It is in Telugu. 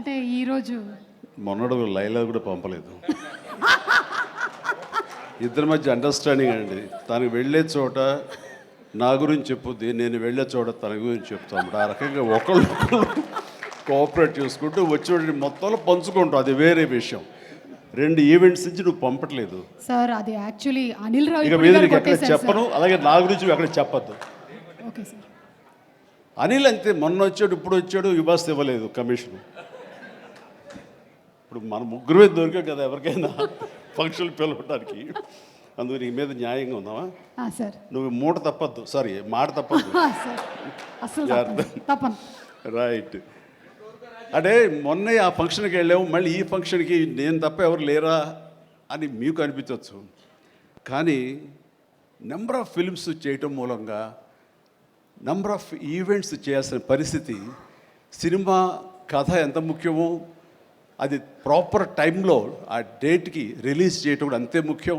అంటే ఈరోజు మొన్నడు లైలా కూడా పంపలేదు. ఇద్దరి మధ్య అండర్స్టాండింగ్ అండి. తనకు వెళ్ళే చోట నా గురించి చెప్పుద్ది, నేను వెళ్ళే చోట తన గురించి చెప్తాము. ఆ రకంగా ఒకళ్ళు కోఆపరేట్ చేసుకుంటూ వచ్చి మొత్తంలో పంచుకుంటాం. అది వేరే విషయం. 2 ఈవెంట్స్ నుంచి నువ్వు పంపట్లేదు సార్. అది యాక్చువల్లీ అనిల్ ఇక రావిపూడి మీద గారు నీకు ఎక్కడ కొట్టేశారు చెప్పను. సార్. అలాగే నా గురించి నువ్వు ఎక్కడ చెప్పద్దు. Okay sir. అనిల్ అంతే, మొన్న వచ్చాడు ఇప్పుడు వచ్చాడు, ఇవ్వాల్సి ఇవ్వలేదు కమిషన్. ఇప్పుడు మన ముగ్గురే దొరికాం కదా ఎవరికైనా ఫంక్షన్లు పిలవడానికి. అందుకు నీ మీద న్యాయంగా ఉందామా? సార్. నువ్వు మూట తప్పద్దు, సారీ మాట తప్పద్దు. సార్ అసలు తప్పను. రైట్. అంటే మొన్న ఆ ఫంక్షన్కి వెళ్ళాము, మళ్ళీ ఈ ఫంక్షన్కి నేను తప్ప ఎవరు లేరా అని మీకు అనిపించవచ్చు. కానీ నెంబర్ ఆఫ్ ఫిల్మ్స్ చేయటం మూలంగా నెంబర్ ఆఫ్ ఈవెంట్స్ చేయాల్సిన పరిస్థితి, సినిమా కథ ఎంత ముఖ్యమో అది ప్రాపర్ టైంలో ఆ డేట్కి రిలీజ్ చేయటం కూడా అంతే ముఖ్యం.